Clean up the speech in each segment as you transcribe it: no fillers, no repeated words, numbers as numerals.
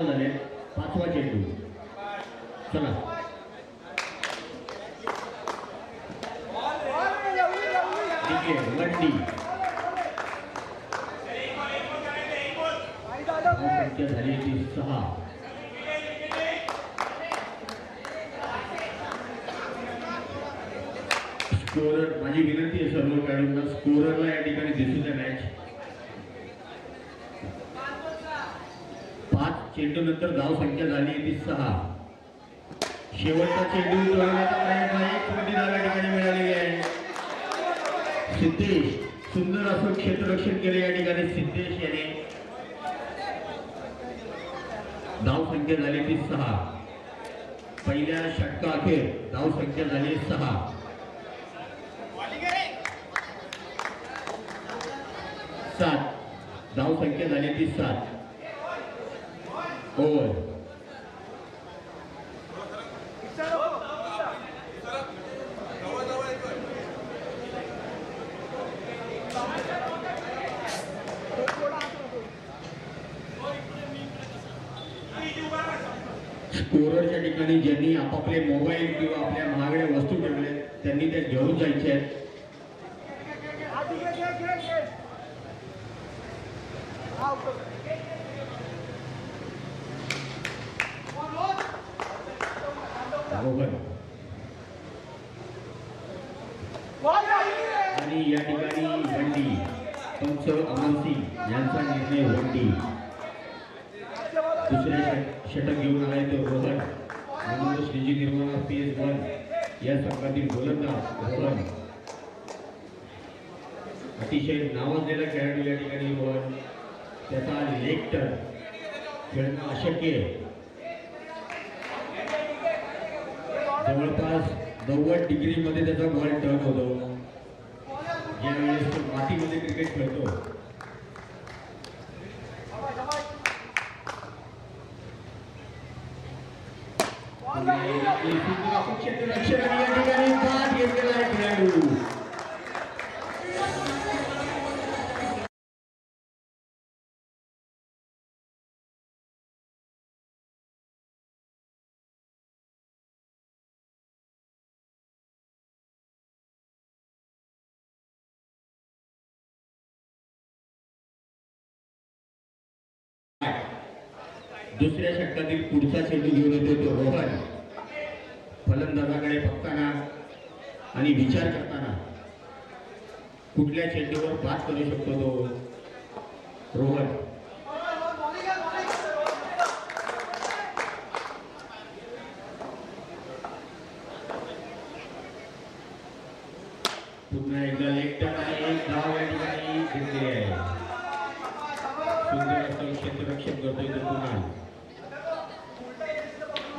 झाले पाचवा चेंडू. चला ठीक आहे. वंडी संख्या झाली ती 6. स्कोरर माझी विनंती आहे सर्व खेळाडूंना स्कोररला या ठिकाणी दिसू द्या. मॅच 5 चेंडू नंतर धाव संख्या झाली ती 6. शेवटचा चेंडू तोडण्याचा प्रयत्न आहे. छोटी धाव या ठिकाणी मिळालेली आहे. सिद्धेश सुंदर असं क्षेत्ररक्षण केले या ठिकाणी सिद्धेश याने. धाव संख्या झाली ती 6. पहिल्या षटका अखेर धाव संख्या झाली 6. 7 धाव संख्या झाली ती 7. ओव्हर स्कोररच्या ठिकाणी ज्यांनी आपापले मोबाईल किंवा आपल्या महागड्या वस्तू ठेवले त्यांनी त्या घेऊन जायचे आहेत. आणि या ठिकाणी वंडी पंच अमर सिंग यांचा निर्णय. वंडी दुसऱ्या षटक घेऊन आलाय तो रोहन म्हणून श्रीजी निर्माण PS1 या संघातील गोलंदाज रोहन. अतिशय नावाजलेला खेळाडू या ठिकाणी रोहन. त्याचा लेग टर्न खेळणं अशक्य आहे. जवळपास 90 डिग्रीमध्ये त्याचा बॉल टर्न होतो. ज्यावेळेस तो मातीमध्ये क्रिकेट खेळतो. क्षेत्ररक्षण या ठिकाणी बाद घेतलेला आहे खेळाडू. दुसऱ्या षटकातील पुढचा चेंडू घेऊन येतो तो रोहन. फलंदाजाकडे बघताना आणि विचार करताना कुठल्या चेंडूवर बाद करू शकतो तो रोहन. पुन्हा एकदा लेग टर्न आणि एक धाव या ठिकाणी घेतली आहे. सुंदर असं क्षेत्ररक्षण करतोय तो पुन्हा.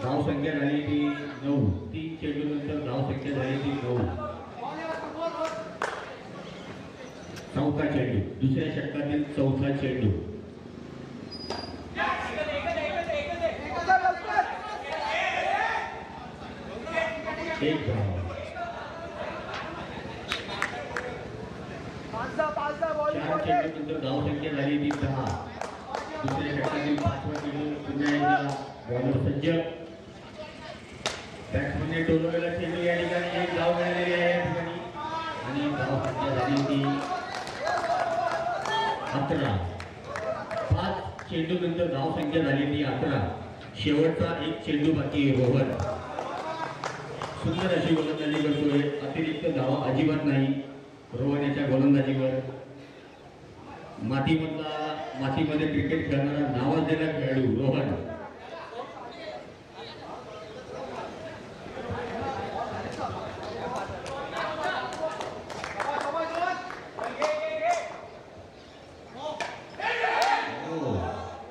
धाव संख्या झाली ती 9. 3 चेंडू नंतर धाव संख्या झाली ती 9. चौथा चेंडू दुसऱ्या षटकातील चौथा चेंडू. एक धाव. 4 चेंडू नंतर धाव संख्या झाली ती 10. दुसऱ्या षटकातील 5वा चेंडू. पुन्हा एकदा बॉलर सज्ज. बॅट्समनने टोलवलेला चेंडू या ठिकाणी एक धाव मिळालेली आहे या ठिकाणी. आणि धाव संख्या झाली ती 11. 5 चेंडू नंतर धाव संख्या झाली ती 11. शेवटचा एक चेंडू बाकी रोहन. सुंदर अशी गोलंदाजी करतोय. अतिरिक्त धावा अजिबात नाही रोहन याच्या गोलंदाजीवर. मातीमध्ये क्रिकेट खेळणारा नावाजलेला खेळाडू रोहन.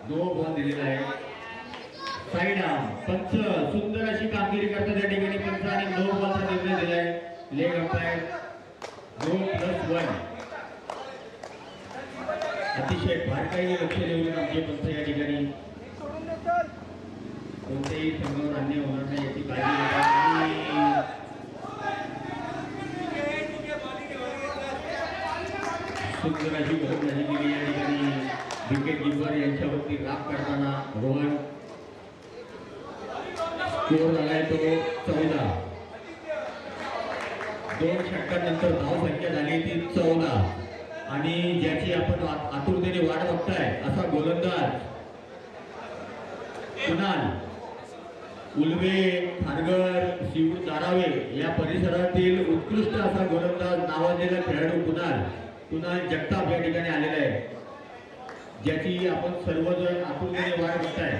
नो बॉल दिलेला आहे. साईड आर्म पंच सुंदर अशी कामगिरी करतात या ठिकाणी पंच आणि नो बॉलचा निर्णय दिलाय. Leg umpire 2+1. अतिशय बारकाईने लक्ष देऊन आमचे पंच या ठिकाणी कोणत्याही संघावर अन्याय होणार नाही याची काळजी घेतात. सुंदर अशी गोलंदाजी केली या ठिकाणी. विकेट कीपर यांच्यावरती राग करताना रोहन स्कोर झालाय तो 14. 2 षटकांनंतर धाव संख्या झाली ती 14 आणि ज्याची आपण आतुरतेने वाट बघताय असा गोलंदाज कुणाल उलवे, खारघर, शिव दारावे या परिसरातील उत्कृष्ट असा गोलंदाज नावाजलेला खेळाडू कुणाल जगताप या ठिकाणी आलेला आहे, ज्याची आपण सर्वजण आतुरतेने वाट बघताय.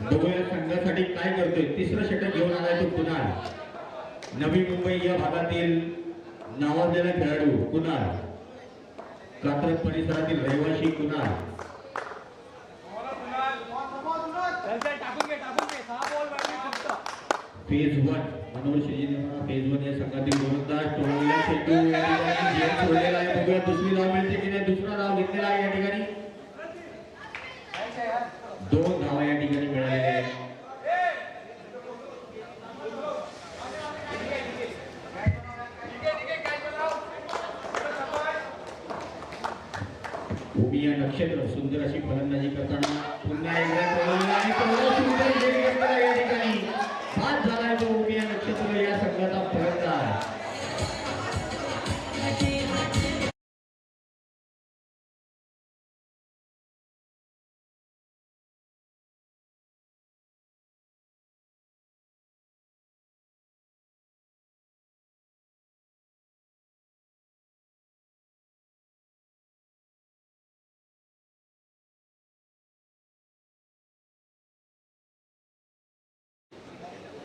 बघूया संघासाठी काय करतोय. तिसरं षटक घेऊन आलाय तो कुणाल. नवी मुंबई या भागातील नावाजलेला खेळाडू कुणाल, कात्रज परिसरातील रहिवासी कुणाल. फेज 1 मनोहर शेजीने फेज 1 या संघातील गोलंदाज टोळलेला चेंडू या ठिकाणी जेल सोडलेला आहे. बघूया दुसरी धाव मिळते की नाही. दुसरा धाव घेतलेला आहे या ठिकाणी. 2 धावा या ठिकाणी मिळालेल्या आहेत. उमिया नक्षत्र सुंदर अशी फलंदाजी करताना पुन्हा एकदा सुंदर झेल घेतलेला या ठिकाणी. बाद झालाय तो उमिया नक्षत्र या संघाचा फलंदाज.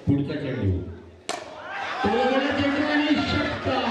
पुढचा चेंडू चेंडू आणि षटकार.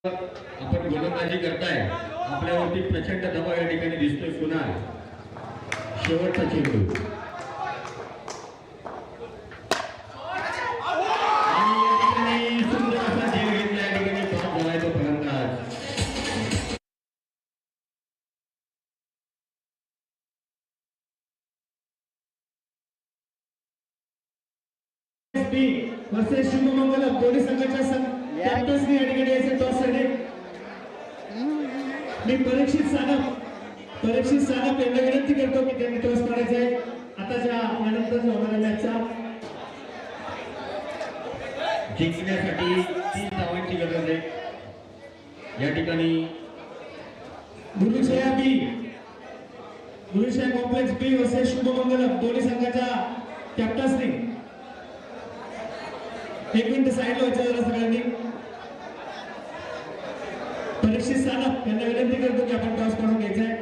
आपण गोलंदाजी करताय, आपल्यावरती प्रचंड दबाव या ठिकाणी दिसतोय. कुणाल शेवटचा चेंडू आणि सुंदर असा झेल घेतला या ठिकाणी. पास झालाय तो फलंदाज. वर्सेस शुभमंगलम दोन्ही संघाच्या कॅप्टन्सनी या ठिकाणी यायचे टॉससाठी. मी परीक्षित सानप यांना विनंती करतो की त्यांनी टॉस मारायचा आहे. आताच्या यानंतर होणाऱ्या मॅचचा जिंकण्यासाठी 30 धावांची गरज आहे. या ठिकाणी गुरुशया कॉम्प्लेक्स बी वर्सेस शुभमंगलम दोन्ही संघाच्या कॅप्टन्सनी. 1 मिनिट साईडला व्हायचं जरा सगळ्यांनी. परीक्षित सानप यांना विनंती करतो की आपण टॉस काढून घ्यायचा आहे.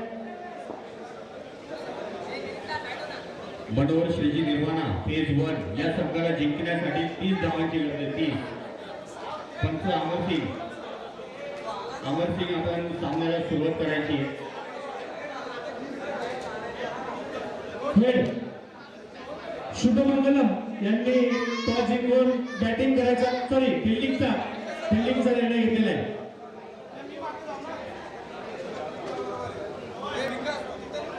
मनोहर श्रीजी निर्वाणा फेज 1 या संघाला जिंकण्यासाठी 30 धावांची गरज आहे. 30. पंच अमर सिंग आपण सामन्याला सुरुवात करायची. शुभमंगलम यांनी टॉस जिंकून बॅटिंग करायचा फिल्डिंगचा निर्णय घेतलेला आहे.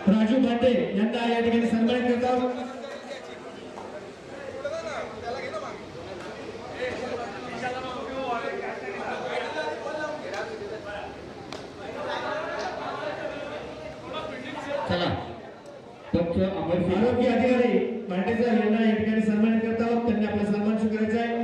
राजू भाटे यांना या ठिकाणी सन्मानित करत आहोत. चला पंच अमरसिंह आरोग्य अधिकारी भाटे साहेब यांना या ठिकाणी सन्मानित करत आहोत. त्यांनी आपला सन्मान स्वीकारायचा आहे.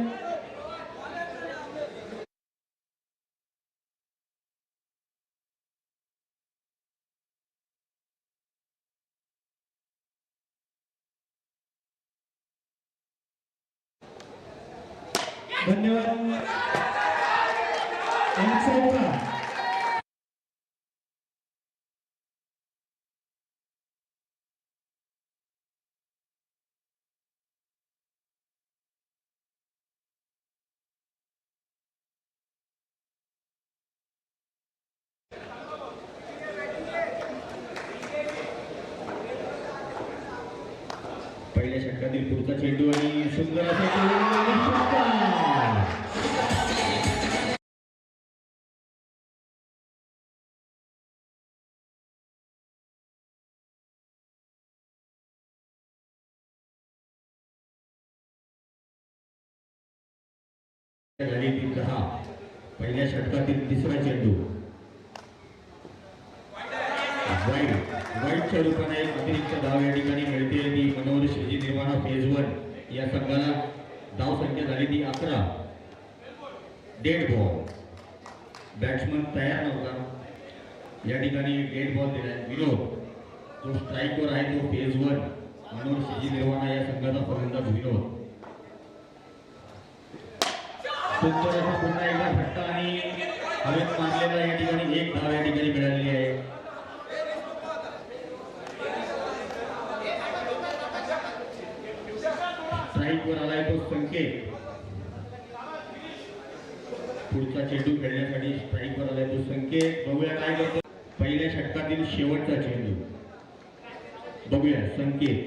धन्यवाद. अमित साहेब का पहिल्या षटकातील पुढचा चेंडू आणि सुंदर असा षटकार. झाली ती 10. पहिल्या षटकातील तिसरा चेंडू वाईटच्या रूपाने एक अतिरिक्त धाव या ठिकाणी मिळते. ती मनोहर श्रीजी निर्माणा फेज 1 या संघाला धाव संख्या झाली ती 11. Dead ball. बॅट्समन तयार नव्हता या ठिकाणी डेड बॉल दिलाय. विनोद जो स्ट्राईकवर आहे तो फेज 1 मनोहर श्रीजी निर्माणा या संघाचा फलंदाज विनोद. सुंदर असा पुन्हा एकदा फटका आणि हवेत मारलेला या ठिकाणी एक धाव या ठिकाणी मिळालेली आहे. स्ट्राईकवर आलाय तो संकेत. पुढचा चेंडू खेळण्यासाठी स्ट्राईकवर आलाय तो संकेत. बघूया काय करतो. पहिल्या षटकातील शेवटचा चेंडू बघूया. संकेत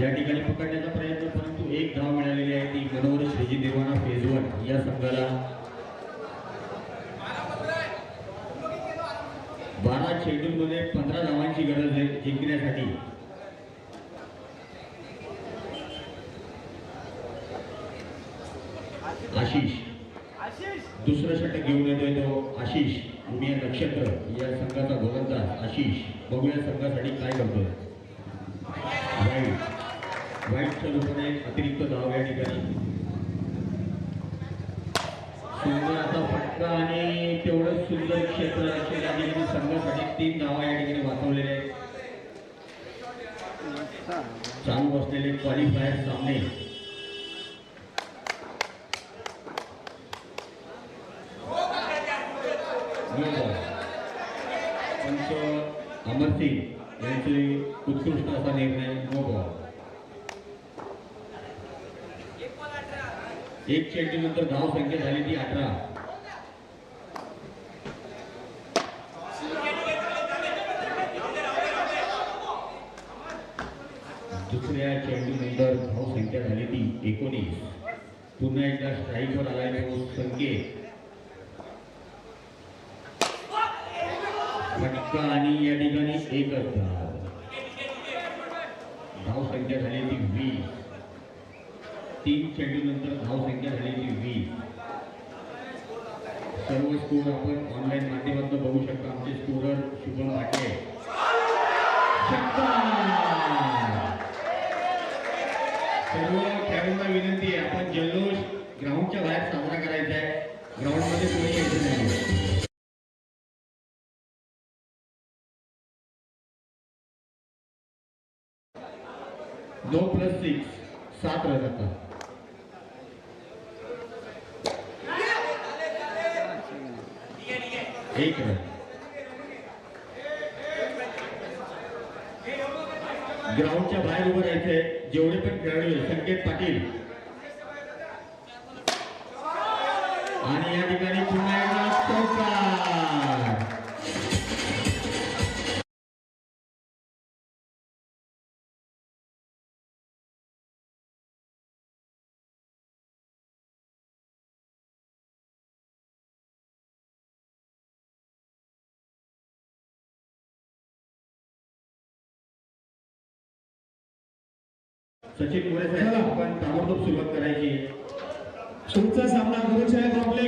या ठिकाणी पकडण्याचा प्रयत्न परंतु एक धाव मिळालेली आहे. ती मनोहर श्रीजी निर्माणा फेज 1 या संघाला 12 चेंडूंमध्ये 15 धावांची गरज आहे जिंकण्यासाठी. आशिष दुसरं षटक घेऊन येतोय तो आशिष. उमिया नक्षत्र या संघाचा गोलंदाज आशिष. बघूया संघासाठी काय करतोय. वाईटच्या रूपाने अतिरिक्त धाव या ठिकाणी. सुंदर असा फटका आणि तेवढंच सुंदर क्षेत्र या ठिकाणी संघासाठी 3 धावा या ठिकाणी वाचवलेले आहेत. चालू असलेले क्वालिफायर सामने पंच अमरसिंह यांचे उत्कृष्ट असा निर्णय. No ball. एक चेंडू नंतर धाव संख्या झाली ती 18. दुसऱ्या चेंडू नंतर धाव संख्या झाली ती 19. पुन्हा एकदा स्ट्राईकवर आलाय तो संकेत. फटका आणि या ठिकाणी एकच धाव. धाव संख्या झाली ती 20. 3 चेंडू नंतर धाव संख्या झाली ती 20. सर्व स्कोर आपण ऑनलाईन माध्यमातून बघू शकता. आमचे स्कोरर शुभम भाटे. सर्व खेळाडूंना विनंती आहे आपण जल्लोष ग्राउंडच्या बाहेर साजरा करायचा आहे. ग्राउंडमध्ये कोणी यायचं नाही. नो +6 7 रन आता. एक रन. ग्राउंडच्या बाहेर उभं राहायचंय. जेवढे पण खेळाडू आहेत संकेत पाटील आणि या ठिकाणी पुन्हा एकदा चौकार. सचिन मोरे साहेब आपण ताबडतोब सुरुवात करायची. पुढचा सामना गुरुसाहेब कॉम्प्लेक्स